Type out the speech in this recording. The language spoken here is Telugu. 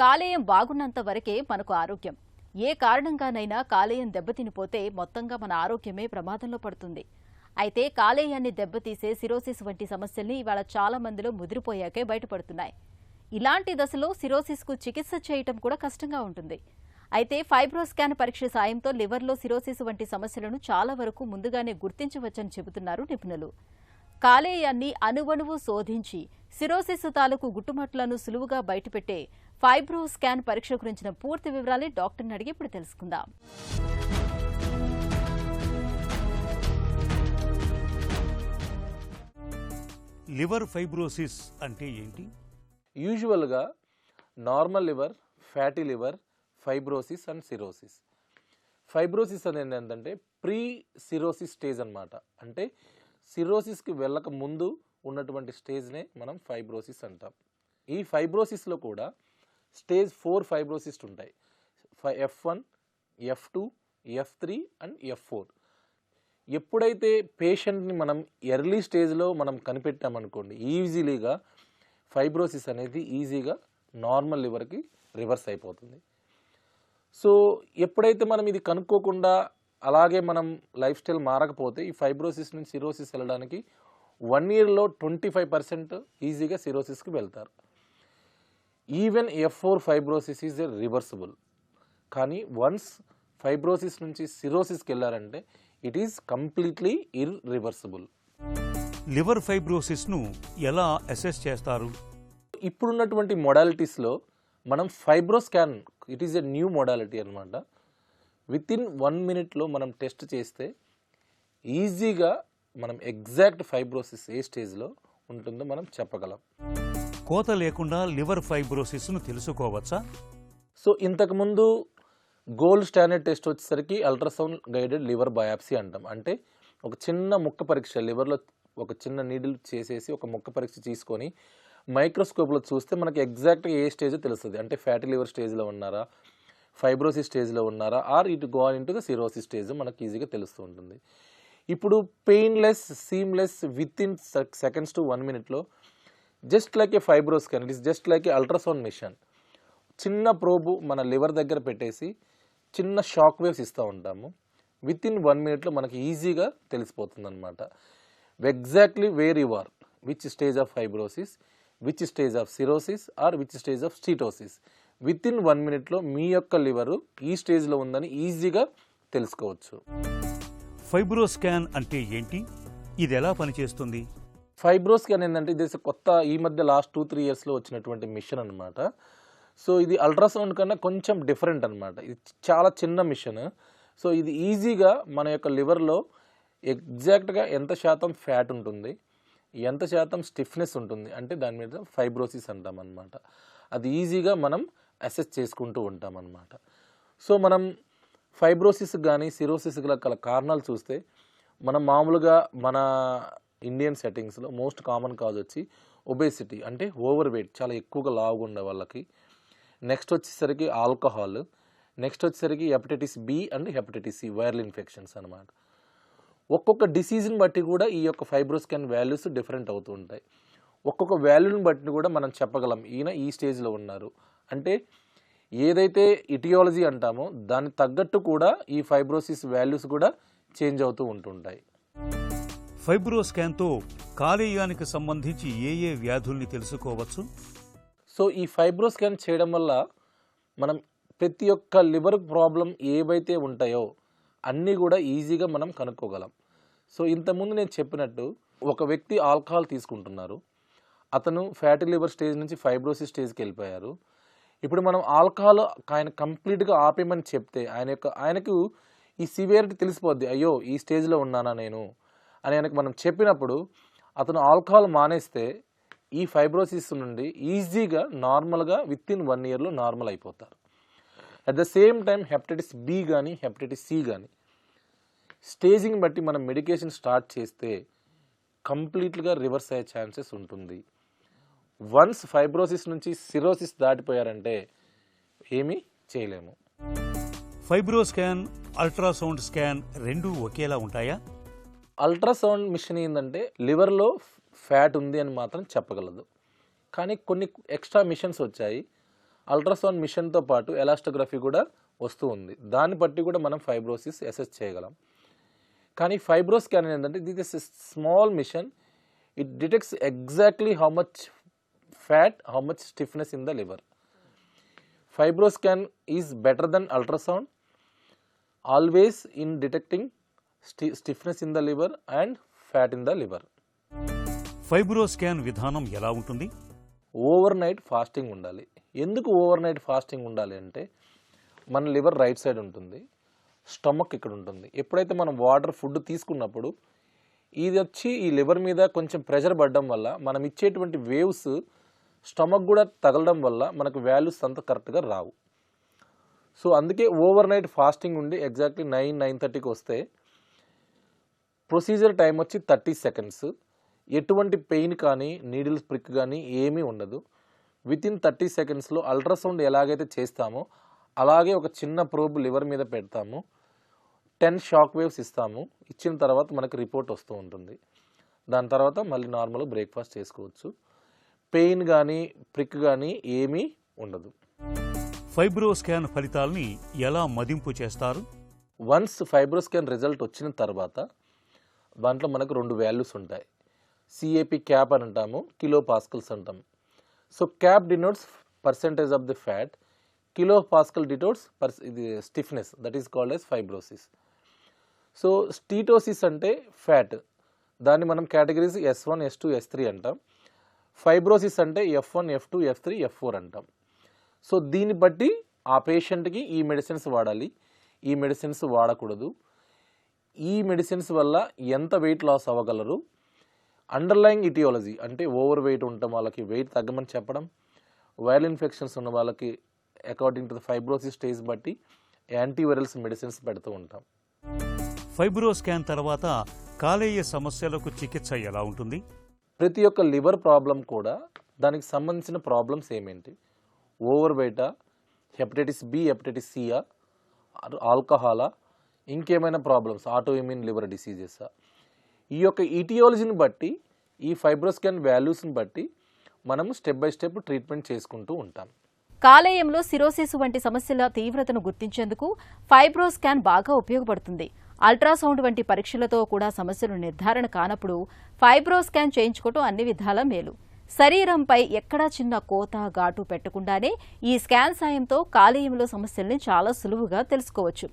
కాలేయం బాగున్నంత వరకే మనకు ఆరోగ్యం. ఏ కారణంగానైనా కాలేయం దెబ్బతినిపోతే మొత్తంగా మన ఆరోగ్యమే ప్రమాదంలో పడుతుంది. అయితే కాలేయాన్ని దెబ్బతీసే సిరోసిస్ వంటి సమస్యల్ని ఇవాళ చాలా మందిలో ముదిరిపోయాకే బయటపడుతున్నాయి. ఇలాంటి దశలో సిరోసిస్కు చికిత్స చేయటం కూడా కష్టంగా ఉంటుంది. అయితే ఫైబ్రోస్కాన్ పరీక్ష సాయంతో లివర్లో సిరోసిస్ వంటి సమస్యలను చాలా వరకు ముందుగానే గుర్తించవచ్చని చెబుతున్నారు నిపుణులు. కాలేయాన్ని అణువణువు శోధించి సిరోసిస్ తాలూకు గుట్టుమట్లను సులువుగా బయటపెట్టే ఫైబ్రోస్కాన్ పరీక్ష గురించిన పూర్తి వివరాలే డాక్టర్ని అడిగి ఇప్పుడు తెలుసుకుందాం. లివర్ ఫైబ్రోసిస్ అంటే ఏంటి? యూజువల్గా normal liver, fatty liver, fibrosis and cirrhosis. Fibrosis అనేది ఏంటంటే ప్రీ సిరోసిస్ స్టేజ్ అన్నమాట. అంటే సిరోసిస్కి వెళ్ళక ముందు ఉన్నటువంటి స్టేజ్నే మనం ఫైబ్రోసిస్ అంటాం. ఈ ఫైబ్రోసిస్లో కూడా స్టేజ్ 4 ఫైబ్రోసిస్ ఉంటాయి. F1, F2, F3 and F4. ఎప్పుడైతే పేషెంట్ని మనం ఎర్లీ స్టేజ్లో మనం కనిపెట్టామనుకోండి, ఈజీలీగా ఫైబ్రోసిస్ అనేది ఈజీగా నార్మల్ లివర్కి రివర్స్ అయిపోతుంది. సో ఎప్పుడైతే మనం ఇది కనుక్కోకుండా అలాగే మనం లైఫ్ స్టైల్ మారకపోతే ఈ ఫైబ్రోసిస్ నుంచి సిరోసిస్ వెళ్ళడానికి 1 yearలో 25% ఈజీగా సిరోసిస్కి వెళ్తారు. Even F4 fibrosis is reversible. కానీ వన్స్ ఫైబ్రోసిస్ నుంచి సిరోసిస్కి వెళ్ళారంటే it is completely irreversible. Liver ఫైబ్రోసిస్ను ఎలా అసెస్ చేస్తారు? ఇప్పుడున్నటువంటి మోడాలిటీస్లో మనం FibroScan, it is a new modality అనమాట. వితిన్ 1 minute మనం టెస్ట్ చేస్తే ఈజీగా మనం ఎగ్జాక్ట్ ఫైబ్రోసిస్ ఏ స్టేజ్లో ఉంటుందో మనం చెప్పగలం. కోత లేకుండా లివర్ ఫైబ్రోసిస్ను తెలుసుకోవచ్చా? సో ఇంతకుముందు గోల్డ్ స్టాండర్డ్ టెస్ట్ వచ్చేసరికి అల్ట్రాసౌండ్ గైడెడ్ లివర్ బయాప్సీ అంటాం. అంటే ఒక చిన్న ముక్క పరీక్ష, లివర్లో ఒక చిన్న నీడిల్ చేసేసి ఒక ముక్క పరీక్ష తీసుకొని మైక్రోస్కోప్లో చూస్తే మనకి ఎగ్జాక్ట్గా ఏ స్టేజో తెలుస్తుంది. అంటే ఫ్యాటీ లివర్ స్టేజ్లో ఉన్నారా, ఫైబ్రోసిస్ స్టేజ్లో ఉన్నారా, or it go into the cirrhosis stage మనకు ఈజీగా తెలుస్తూ ఉంటుంది. ఇప్పుడు painless, seamless, within seconds to 1 minute just like a fibroscan, it is just like a ultrasound machine. చిన్న ప్రోబు మన లివర్ దగ్గర పెట్టేసి చిన్న షాక్ వేవ్స్ ఇస్తూ ఉంటాము. విత్ ఇన్ 1 minute మనకి ఈజీగా తెలిసిపోతుంది అనమాట. Exactly where you are, which stage of fibrosis, which stage of cirrhosis or which stage of steatosis. Within 1 minute మీ యొక్క లివరు ఈ స్టేజ్లో ఉందని ఈజీగా తెలుసుకోవచ్చు. ఫైబ్రోస్కాన్ అంటే ఏంటి? ఇది ఎలా పనిచేస్తుంది? ఫైబ్రోస్కాన్ ఏంటంటే ఇది కొత్త, ఈ మధ్య లాస్ట్ 2-3 yearsలో వచ్చినటువంటి మిషన్ అనమాట. సో ఇది అల్ట్రాసౌండ్ కన్నా కొంచెం డిఫరెంట్ అనమాట. ఇది చాలా చిన్న మిషన్. సో ఇది ఈజీగా మన యొక్క లివర్లో ఎగ్జాక్ట్గా ఎంత శాతం ఫ్యాట్ ఉంటుంది, ఎంత శాతం స్టిఫ్నెస్ ఉంటుంది, అంటే దాని మీద ఫైబ్రోసిస్ అంటాం అనమాట. అది ఈజీగా మనం అసెస్ చేసుకుంటూ ఉంటాం అన్నమాట. సో మనం ఫైబ్రోసిస్ కానీ సిరోసిస్ గల కారణాలు చూస్తే మనం మామూలుగా మన ఇండియన్ సెట్టింగ్స్లో మోస్ట్ కామన్ కాజ్ వచ్చి ఒబేసిటీ, అంటే ఓవర్ వెయిట్, చాలా ఎక్కువగా లావుగా ఉండే వాళ్ళకి. నెక్స్ట్ వచ్చేసరికి ఆల్కహాల్, నెక్స్ట్ వచ్చేసరికి hepatitis B and hepatitis C, viral infections అనమాట. ఒక్కొక్క డిసీజ్ని బట్టి కూడా ఈ యొక్క ఫైబ్రోస్కాన్ వాల్యూస్ డిఫరెంట్ అవుతూ ఉంటాయి. ఒక్కొక్క వాల్యూని బట్టి కూడా మనం చెప్పగలం ఈయన ఈ స్టేజ్లో ఉన్నారు. అంటే ఏదైతే ఇటియాలజీ అంటామో దానికి తగ్గట్టు కూడా ఈ ఫైబ్రోసిస్ వాల్యూస్ కూడా చేంజ్ అవుతూ ఉంటుంటాయి. ఫైబ్రోస్కాన్తో కాలేయానికి సంబంధించి ఏ ఏ వ్యాధుల్ని తెలుసుకోవచ్చు? సో ఈ ఫైబ్రోస్కాన్ చేయడం వల్ల మనం ప్రతి ఒక్క లివర్ ప్రాబ్లం ఏవైతే ఉంటాయో అన్నీ కూడా ఈజీగా మనం కనుక్కోగలం. సో ఇంతకుముందు నేను చెప్పినట్టు ఒక వ్యక్తి ఆల్కహాల్ తీసుకుంటున్నారు, అతను ఫ్యాటీ లివర్ స్టేజ్ నుంచి ఫైబ్రోసిస్ స్టేజ్కి వెళ్ళిపోయారు. ఇప్పుడు మనం ఆల్కహాల్ ఆయన కంప్లీట్గా ఆపేయమని చెప్తే ఆయనకు ఈ సివియారిటీ తెలిసిపోద్ది, అయ్యో ఈ స్టేజ్లో ఉన్నానా నేను అని ఆయనకు మనం చెప్పినప్పుడు అతను ఆల్కహాల్ మానేస్తే ఈ ఫైబ్రోసిస్ నుండి ఈజీగా నార్మల్గా విత్ ఇన్ 1 yearలో నార్మల్ అయిపోతారు. At the same time hepatitis B కానీ హెపటైటిస్ సి కానీ స్టేజింగ్ బట్టి మనం మెడికేషన్ స్టార్ట్ చేస్తే కంప్లీట్గా రివర్స్ అయ్యే ఛాన్సెస్ ఉంటుంది. వన్స్ ఫైబ్రోసిస్ నుంచి సిరోసిస్ దాటిపోయారంటే ఏమీ చేయలేము. ఫైబ్రోస్కాన్, అల్ట్రాసౌండ్ స్కాన్ రెండూ ఒకేలా ఉంటాయా? అల్ట్రాసౌండ్ మిషన్ ఏంటంటే లివర్లో ఫ్యాట్ ఉంది అని మాత్రం చెప్పగలదు. కానీ కొన్ని ఎక్స్ట్రా మిషన్స్ వచ్చాయి. అల్ట్రాసౌండ్ మిషన్తో పాటు ఎలాస్టోగ్రఫీ కూడా వస్తూ ఉంది. దాన్ని బట్టి కూడా మనం ఫైబ్రోసిస్ అసెస్ చేయగలం. కానీ ఫైబ్రో స్కాన్ ఏంటంటే this is small machine. It detects exactly how much fat, how much stiffness in the liver. Fibroscan is better than ultrasound always in detecting stiffness in the liver and fat in the liver. Fibroscan విధానం ఎలా ఉంటుంది? ఓవర్ నైట్ ఫాస్టింగ్ ఉండాలి. ఎందుకు ఓవర్ నైట్ ఫాస్టింగ్ ఉండాలి అంటే మన లివర్ రైట్ సైడ్ ఉంటుంది, స్టమక్ ఇక్కడ ఉంటుంది. ఎప్పుడైతే మనం వాటర్ ఫుడ్ తీసుకున్నప్పుడు ఇది వచ్చి ఈ లివర్ మీద కొంచెం ప్రెషర్ పడడం వల్ల మనం ఇచ్చేటువంటి వేవ్స్ స్టమక్ కూడా తగలడం వల్ల మనకు వాల్యూస్ అంత కరెక్ట్గా రావు. సో అందుకే ఓవర్ నైట్ ఫాస్టింగ్ ఉండి ఎగ్జాక్ట్లీ 9-9:30కి వస్తే ప్రొసీజర్ టైం వచ్చి 30 seconds. ఎటువంటి పెయిన్ కానీ నీడిల్స్ ప్రిక్ కానీ ఏమీ ఉండదు. వితిన్ 30 secondsలో అల్ట్రాసౌండ్ ఎలాగైతే చేస్తామో అలాగే ఒక చిన్న ప్రోబ్ లివర్ మీద పెడతాము, 10 షాక్ వేవ్స్ ఇస్తాము. ఇచ్చిన తర్వాత మనకు రిపోర్ట్ వస్తూ ఉంటుంది. దాని తర్వాత మళ్ళీ నార్మల్ బ్రేక్ఫాస్ట్ చేసుకోవచ్చు. పెయిన్ కానీ ప్రిక్ కానీ ఏమీ ఉండదు. ఫైబ్రో స్కాన్ ఫలితాల్ని ఎలా మదింపు చేస్తారు? వన్స్ ఫైబ్రో స్కాన్ రిజల్ట్ వచ్చిన తర్వాత దాంట్లో మనకు 2 వాల్యూస్ ఉంటాయి. సిఏపి క్యాప్ అని అంటాము, కిలో పాస్కల్స్ అంటాము. So CAP denotes percentage of the fat, kilo pascal denotes ఇది stiffness, that is called as fibrosis. So steatosis అంటే ఫ్యాట్, దాన్ని మనం కేటగిరీస్ S1, S2, S3 అంటాం. ఫైబ్రోసిస్ అంటే F1, F2, F3, F4 అంటాం. సో దీన్ని బట్టి ఆ పేషెంట్కి ఈ మెడిసిన్స్ వాడాలి, ఈ మెడిసిన్స్ వాడకూడదు, ఈ మెడిసిన్స్ వల్ల ఎంత వెయిట్ లాస్ అవ్వగలరు, అండర్లయింగ్ ఇటియాలజీ అంటే ఓవర్ వెయిట్ ఉండటం వాళ్ళకి వెయిట్ తగ్గమని చెప్పడం, వైరల్ ఇన్ఫెక్షన్స్ ఉన్న వాళ్ళకి according to the fibrosis stage బట్టి యాంటీవైరల్స్ మెడిసిన్స్ పెడుతూ ఉంటాం. ఫైబ్రో స్కాన్ తర్వాత కాలేయ సమస్యలకు చికిత్స ఎలా ఉంటుంది? ప్రతి ఒక్క లివర్ ప్రాబ్లం కూడా దానికి సంబంధించిన ప్రాబ్లమ్స్ ఏమేంటి, ఓవర్ వెయిటా, హెపటైటిస్ బి, హెపటైటిస్ సియా, ఆల్కహాలా, ఇంకేమైనా ప్రాబ్లమ్స్, ఆటో ఇమ్యూన్ లివర్ డిసీజెసా, ఈ యొక్క ఇటియాలజీని బట్టి ఈ ఫైబ్రో స్కాన్ వాల్యూస్ని బట్టి మనము స్టెప్ బై స్టెప్ ట్రీట్మెంట్ చేసుకుంటూ ఉంటాం. కాలేయంలో సిరోసిస్ వంటి సమస్యల తీవ్రతను గుర్తించేందుకు ఫైబ్రో స్కాన్ బాగా ఉపయోగపడుతుంది. అల్ట్రాసౌండ్ వంటి పరీక్షలతో కూడా సమస్యలు నిర్ధారణ కానప్పుడు ఫైబ్రో స్కాన్ చేయించుకోవడం అన్ని విధాలా మేలు. శరీరంపై ఎక్కడా చిన్న కోత, ఘాటు పెట్టకుండానే ఈ స్కాన్ సాయంతో కాలేయంలో సమస్యల్ని చాలా సులువుగా తెలుసుకోవచ్చు.